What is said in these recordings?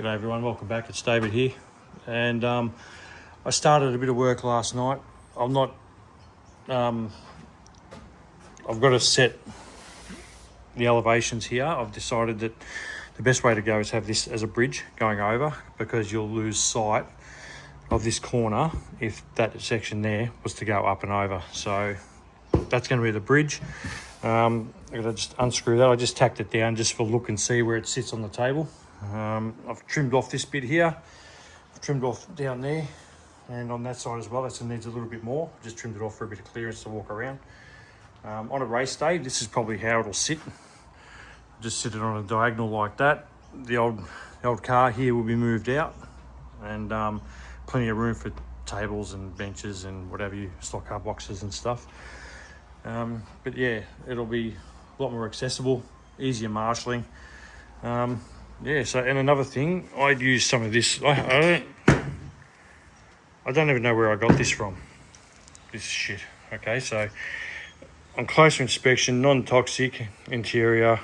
G'day everyone, welcome back. It's David here, and I started a bit of work last night. I've got to set the elevations here. I've decided that the best way to go is have this as a bridge going over, because you'll lose sight of this corner if that section there was to go up and over. So that's going to be the bridge. I'm going to just unscrew that. I just tacked it down just for look and see where it sits on the table. I've trimmed off this bit here. I've trimmed off down there and on that side as well. That needs a little bit more. Just trimmed it off for a bit of clearance to walk around. On a race day, this is probably how it'll sit. Just sit it on a diagonal like that. The old car here will be moved out, and plenty of room for tables and benches and whatever, you stock car boxes and stuff. But yeah, it'll be a lot more accessible, easier marshalling. Yeah, so, and another thing, I'd use some of this. I don't even know where I got this from. This shit. Okay, so on closer inspection, non-toxic interior.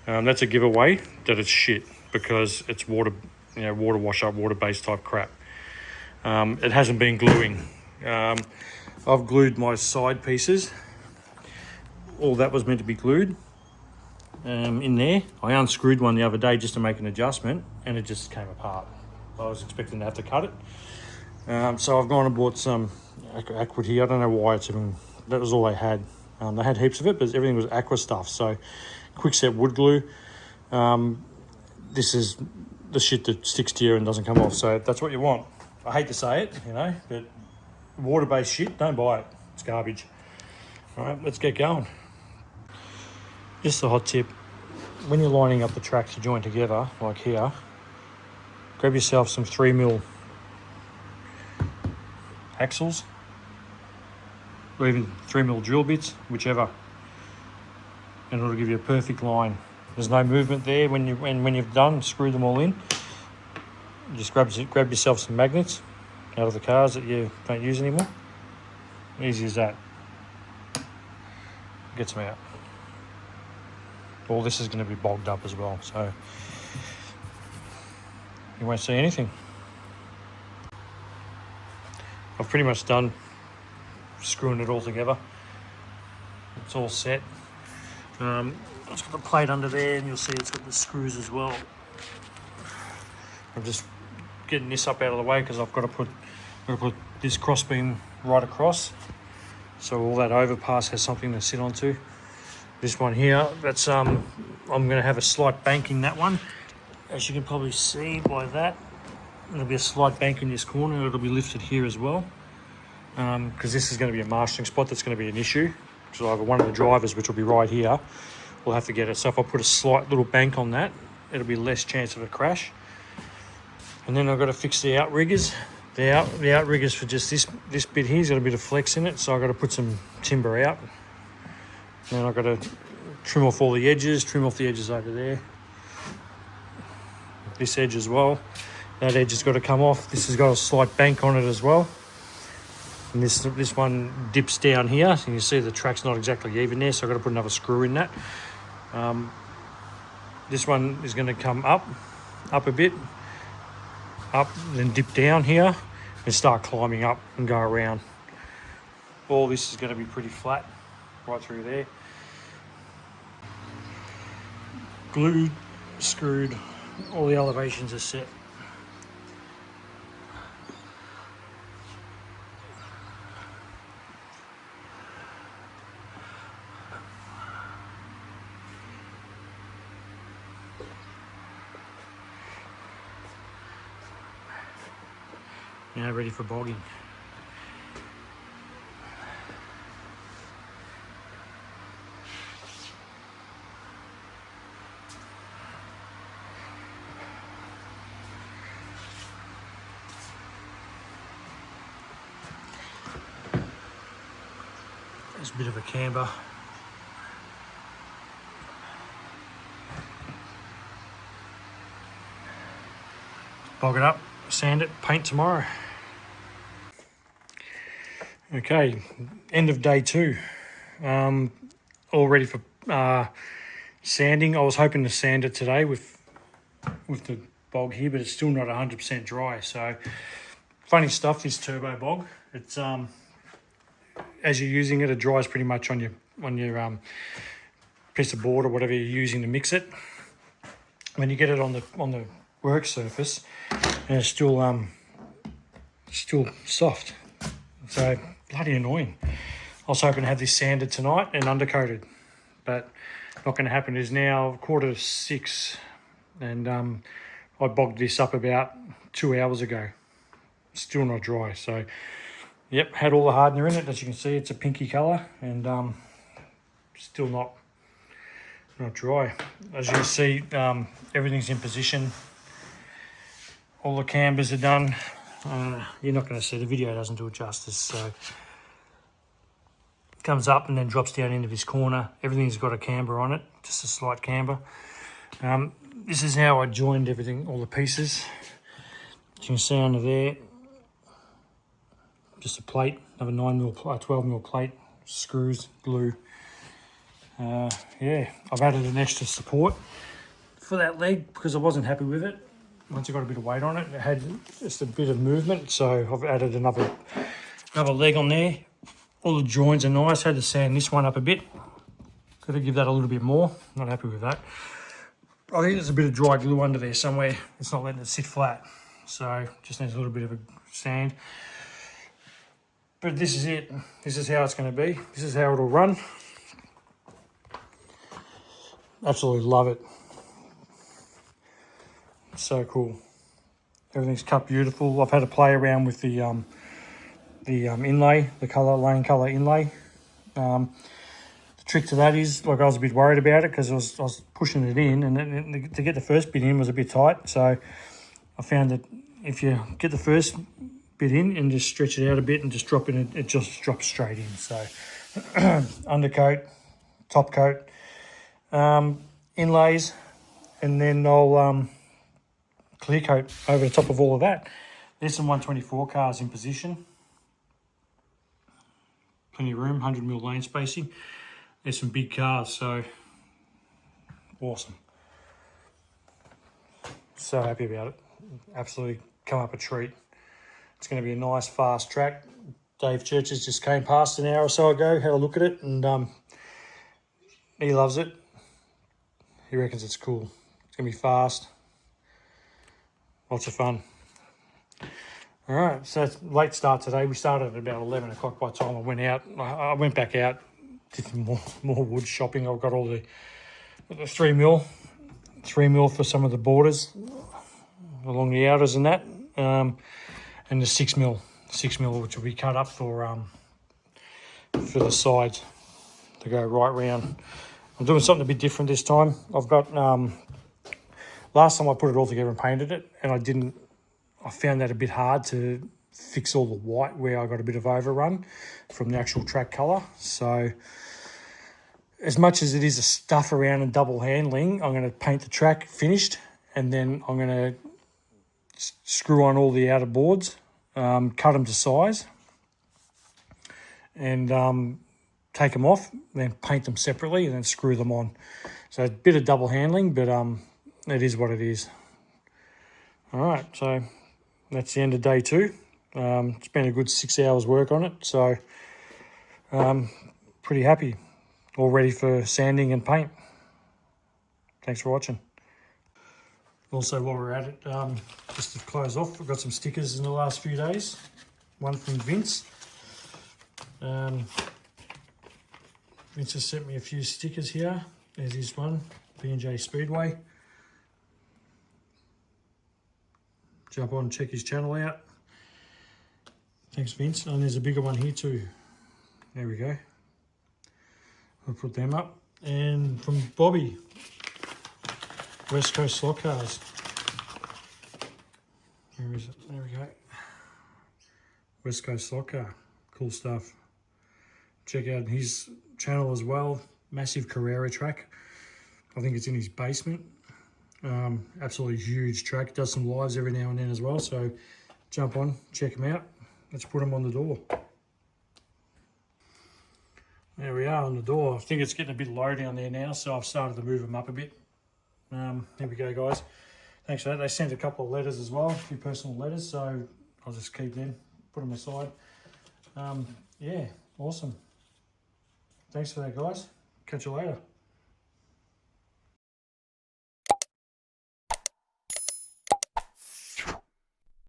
That's a giveaway that it's shit, because it's water wash up, water-based type crap. It hasn't been gluing. I've glued my side pieces. All that was meant to be glued in there. I unscrewed one the other day just to make an adjustment, and it just came apart. I was expecting to have to cut it. So I've gone and bought some aqua here. I don't know why it's even, that was all they had. They had heaps of it, but everything was aqua stuff. So quickset wood glue. This is the shit that sticks to you and doesn't come off. So that's what you want. I hate to say it, but water-based shit, don't buy it. It's garbage. All right, let's get going. Just a hot tip, when you're lining up the tracks to join together, like here, grab yourself some 3mm axles, or even 3mm drill bits, whichever, and it'll give you a perfect line. There's no movement there. When you've done, screw them all in. Just grab yourself some magnets out of the cars that you don't use anymore. Easy as that. Get some out. All this is going to be bogged up as well, so you won't see anything. I've pretty much done screwing it all together. It's all set. It's got the plate under there, and you'll see it's got the screws as well. I'm just getting this up out of the way because I've got to put this cross beam right across, so all that overpass has something to sit onto. This one here, that's I'm going to have a slight bank in that one, as you can probably see by that. There'll be a slight bank in this corner. It'll be lifted here as well, because this is going to be a marshalling spot that's going to be an issue. So either one of the drivers, which will be right here, will have to get it. So if I put a slight little bank on that, it'll be less chance of a crash. And then I've got to fix the outriggers. The outriggers for just this bit here's got a bit of flex in it, so I've got to put some timber out. Then I've got to trim off all the edges, trim off the edges over there. This edge as well. That edge has got to come off. This has got a slight bank on it as well. And this one dips down here. So you can see the track's not exactly even there, so I've got to put another screw in that. This one is going to come up a bit, up, then dip down here and start climbing up and go around. All this is going to be pretty flat right through there. Glued, screwed, all the elevations are set. Now ready for bogging. There's a bit of a camber. Bog it up, sand it, paint tomorrow. Okay, end of day 2. All ready for sanding. I was hoping to sand it today with the bog here, but it's still not 100% dry. So funny stuff, this turbo bog. It's as you're using it, it dries pretty much on your piece of board or whatever you're using to mix it. When you get it on the work surface, and it's still soft. So bloody annoying. I was hoping to have this sanded tonight and undercoated, but not going to happen. It is now 5:45, and I bogged this up about 2 hours ago. Still not dry. So yep, had all the hardener in it. As you can see, it's a pinky colour, and still not dry. As you can see, everything's in position. All the cambers are done. You're not going to see, the video doesn't do it justice. So it comes up and then drops down into this corner. Everything's got a camber on it, just a slight camber. This is how I joined everything, all the pieces. As you can see under there, just a plate, another 12mm plate, screws, glue. Yeah, I've added an extra support for that leg because I wasn't happy with it. Once I got a bit of weight on it, it had just a bit of movement, so I've added another leg on there. All the joins are nice. Had to sand this one up a bit. Got to give that a little bit more. Not happy with that. I think there's a bit of dry glue under there somewhere. It's not letting it sit flat, so just needs a little bit of a sand. But this is it. This is how it's going to be. This is how it'll run. Absolutely love it. So cool. Everything's cut beautiful. I've had to play around with the inlay, the lane colour inlay. The trick to that is, like, I was a bit worried about it because I was pushing it in, and to get the first bit in was a bit tight. So I found that if you get the first bit in and just stretch it out a bit and just drop it just drops straight in. So undercoat, top coat, inlays, and then I'll clear coat over the top of all of that. There's some 124 cars in position. Plenty of room, 100mm lane spacing. There's some big cars, so awesome. So happy about it. Absolutely come up a treat. It's going to be a nice fast track. Dave Churches just came past an hour or so ago, had a look at it, and he loves it. He reckons it's cool. It's going to be fast. Lots of fun. All right, so it's late start today. We started at about 11 o'clock by the time I went out. I went back out, did some more wood shopping. I've got all the 3mm for some of the borders along the outers and that, and the 6mm, which will be cut up for the sides to go right round. I'm doing something a bit different this time. I've got last time I put it all together and painted it, and I found that a bit hard to fix all the white where I got a bit of overrun from the actual track colour. So as much as it is a stuff around and double handling, I'm going to paint the track finished, and then I'm going to screw on all the outer boards, cut them to size, and take them off, then paint them separately, and then screw them on. So a bit of double handling, but it is what it is. All right, so that's the end of day 2. It's been a good 6 hours work on it, so pretty happy. All ready for sanding and paint. Thanks for watching. Also, while we're at it, just to close off, I've got some stickers in the last few days. One from Vince. Vince has sent me a few stickers here. There's this one, B&J Speedway. Jump on and check his channel out. Thanks, Vince. And there's a bigger one here too. There we go. I'll put them up. And from Bobby, West Coast Slot Cars. Where is it? There we go. West Coast Slot Car. Cool stuff. Check out his channel as well. Massive Carrera track. I think it's in his basement. Absolutely huge track. Does some lives every now and then as well. So jump on, check him out. Let's put him on the door. There we are on the door. I think it's getting a bit low down there now, so I've started to move them up a bit. Here we go, guys. thanks for that. They sent a couple of letters as well, a few personal letters, so I'll just keep them, put them aside. Yeah, awesome. Thanks for that, guys. Catch you later.